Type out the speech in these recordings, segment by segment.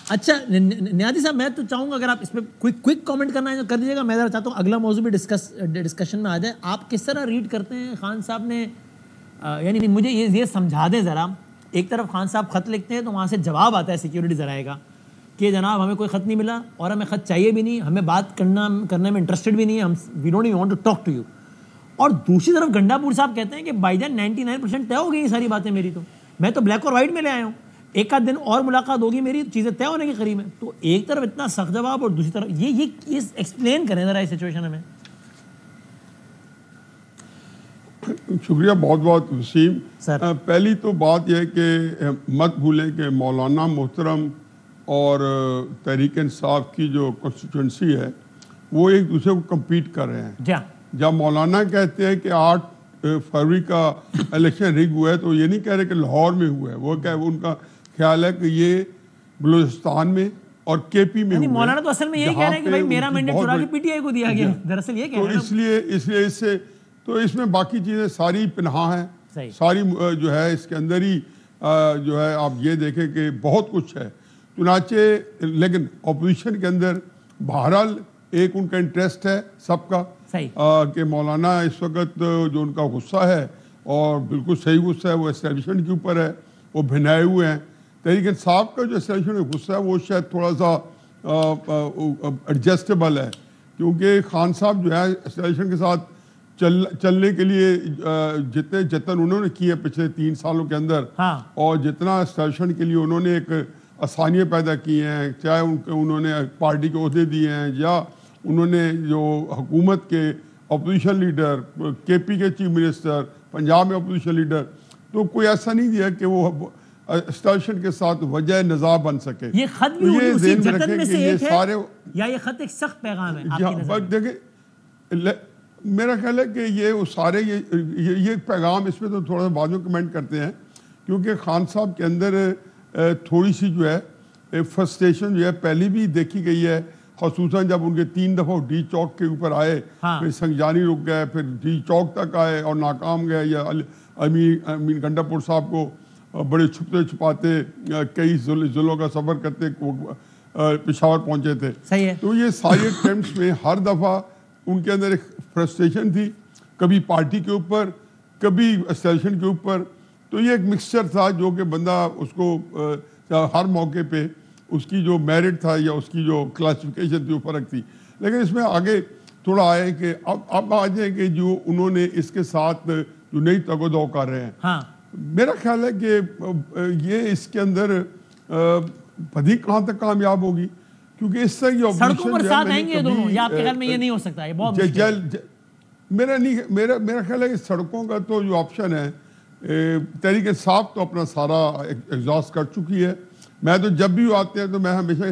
अच्छा नियाज़ी साहब, मैं तो चाहूँगा अगर आप इस पर क्विक कमेंट करना है तो कर दीजिएगा। मैं ज़रा चाहता हूँ अगला मौजू भी डिस्कशन में आ जाए। आप किस तरह रीड करते हैं खान साहब ने, यानी मुझे ये समझा दें ज़रा। एक तरफ खान साहब ख़त लिखते हैं तो वहाँ से जवाब आता है सिक्योरिटी ज़राए का कि जनाब हमें कोई ख़त नहीं मिला और हमें ख़त चाहिए भी नहीं, हमें बात करने में इंटरेस्टेड भी नहीं है, हम we don't want to talk to you. और दूसरी तरफ गंडापुर साहब कहते हैं कि भाईजान 99% तय हो गई ये सारी बातें मेरी, तो मैं तो ब्लैक और वाइट में ले आया हूँ, एक आध दिन और मुलाकात होगी मेरी, चीज़ें तय होने के करीब है। तो एक तरफ इतना सख्त जवाब और दूसरी तरफ ये एक्सप्लेन करें ज़रा इस सिचुएशन में। शुक्रिया बहुत बहुत वसीम। पहली तो बात यह है कि मत भूलें कि मौलाना मोहतरम और तहरीक इंसाफ की जो कॉन्स्टिट्यूंसी है वो एक दूसरे को कम्पीट कर रहे हैं। जब मौलाना कहते हैं कि 8 फरवरी का इलेक्शन रिग हुआ है तो ये नहीं कह रहे कि लाहौर में हुआ है, वो उनका ख्याल है कि ये बलूचिस्तान में और केपी में हुआ है। मौलाना तो असल में यही कह रहे हैं कि भाई मेरा मैंडेट चुरा के पीटीआई को दिया गया, दरअसल ये कह रहे हैं। तो इसलिए इससे तो इसमें बाकी चीज़ें सारी पनाह हैं, सारी जो है इसके अंदर ही जो है आप ये देखें कि बहुत कुछ है चुनाचे। लेकिन अपोजिशन के अंदर बहरहाल एक उनका इंटरेस्ट है सबका कि मौलाना इस वक्त जो उनका गुस्सा है और बिल्कुल सही गुस्सा है वो एस्टेब्लिशमेंट के ऊपर है, वो भिनाए हुए हैं। तहरीक इंसाफ का जो एस्टेब्लिशमेंट में गुस्सा है वो शायद थोड़ा सा एडजस्टेबल है, क्योंकि खान साहब जो है एस्टेब्लिशमेंट के साथ चलने के लिए जितने जतन उन्होंने किए पिछले 3 सालों के अंदर, और जितना एस्टेब्लिशमेंट के लिए उन्होंने एक आसानियाँ पैदा की हैं, चाहे उन्होंने पार्टी के ओहदे दिए हैं या उन्होंने जो हुकूमत के अपोजिशन लीडर, केपी के चीफ मिनिस्टर, पंजाब में अपोजिशन लीडर, तो कोई ऐसा नहीं दिया कि वो एस्टेब्लिशमेंट के साथ वजह नज़ा बन सके। ये खत भी ये उसी जतन में से एक है सारे, या ये खत एक सख्त पैगाम है आपकी नज़र में? देखिए मेरा ख्याल है कि ये वो सारे ये पैगाम, इसमें तो थोड़ा सा बाद में कमेंट करते हैं, क्योंकि खान साहब के अंदर थोड़ी सी जो है फ्रस्ट्रेशन जो है पहले भी देखी गई है, ख़ुसूसन जब उनके 3 दफ़ा डी चौक के ऊपर आए, फिर संगजानी रुक गए, फिर डी चौक तक आए और नाकाम गए, या अमीन गंडापुर साहब को बड़े छुपते छुपाते कई ज़िलों का सफ़र करते पेशावर पहुँचे थे। सही है। तो ये सारे अटेम्प्ट्स में हर दफ़ा उनके अंदर एक फ्रस्ट्रेशन थी, कभी पार्टी के ऊपर, कभी एस्टेब्लिशमेंट के ऊपर। तो ये एक मिक्सचर था जो कि बंदा उसको हर मौके पे उसकी जो मेरिट था या उसकी जो क्लासिफिकेशन थी वो फ़र्क थी। लेकिन इसमें आगे थोड़ा आए कि अब आ जाए कि जो उन्होंने इसके साथ जो नई तगोदो कर रहे हैं, मेरा ख्याल है कि ये इसके अंदर बदी कहाँ तक कामयाब होगी, क्योंकि इससे ये सड़कों पर साथ आएंगे दोनों, या आपके ख्याल में ये नहीं हो सकता? ये बहुत मेरा ख्याल है कि सड़कों का तो जो ऑप्शन है, तहरीक इंसाफ तो अपना सारा एग्जॉस्ट कर चुकी है। मैं तो जब भी आते हैं तो मैं हमेशा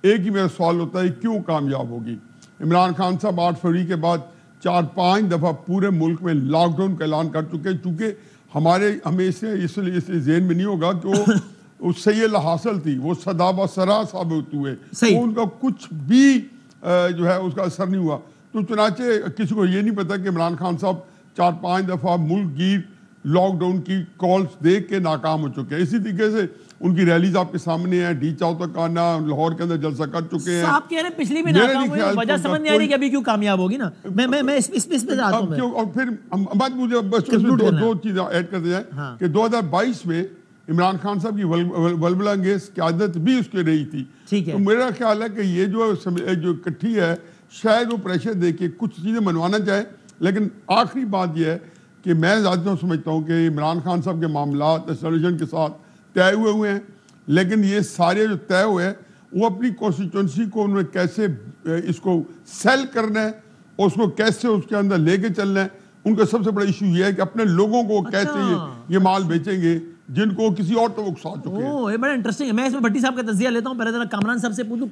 एक ही मेरा सवाल होता है, क्यों कामयाब होगी? इमरान खान साहब 8 फरवरी के बाद 4-5 दफ़ा पूरे मुल्क में लॉकडाउन का ऐलान कर चुके हैं, चूँकि हमें इसलिए जहन में नहीं होगा कि उससे ये हासिल थी, वो सदाबा सरा साबित हुए, तो उनका कुछ भी जो है उसका असर नहीं हुआ। तो चुनाचे किसी को ये नहीं पता कि इमरान खान साहब 4-5 दफ़ा मुल्क गिर लॉकडाउन की कॉल्स देख के नाकाम हो चुके हैं। इसी तरीके से उनकी रैलीज आपके सामने है, डी चौक तक आना, लाहौर के अंदर जलसा कर चुके हैं। आप कह रहे हैं पिछली भी नाकाम हुई, वजह समझ नहीं आ रही कि अभी क्यों कामयाब होगी ना। मैं इस पे आता हूं। क्यों? और फिर बात मुझे बस दो चीजें ऐड करते जाए कि 2022 में इमरान खान साहब की वलवला अंगेज क़यादत भी उसकी रही थी। तो मेरा ख्याल है कि ये जो इकट्ठी है, शायद वो प्रेशर दे के कुछ चीज़ें मनवाना चाहे। लेकिन आखिरी बात यह है कि मैं ज़्यादा समझता हूँ कि इमरान खान साहब के मामला एस्टेब्लिशमेंट के साथ तय हुए हैं, लेकिन ये सारे जो तय हुए हैं वो अपनी कॉन्स्टिट्यूंसी को उन्होंने कैसे इसको सेल करना है और उसको कैसे उसके अंदर लेके चलना है। उनका सबसे बड़ा इशू ये है कि अपने लोगों को कैसे ये माल बेचेंगे जिनको किसी और तो उकसा चुके हैं। ये बड़ा इंटरेस्टिंग है। मैं इसमें भट्टी साहब का तजिया लेता हूँ। पहले जरा कामरान साहब से पूछूं।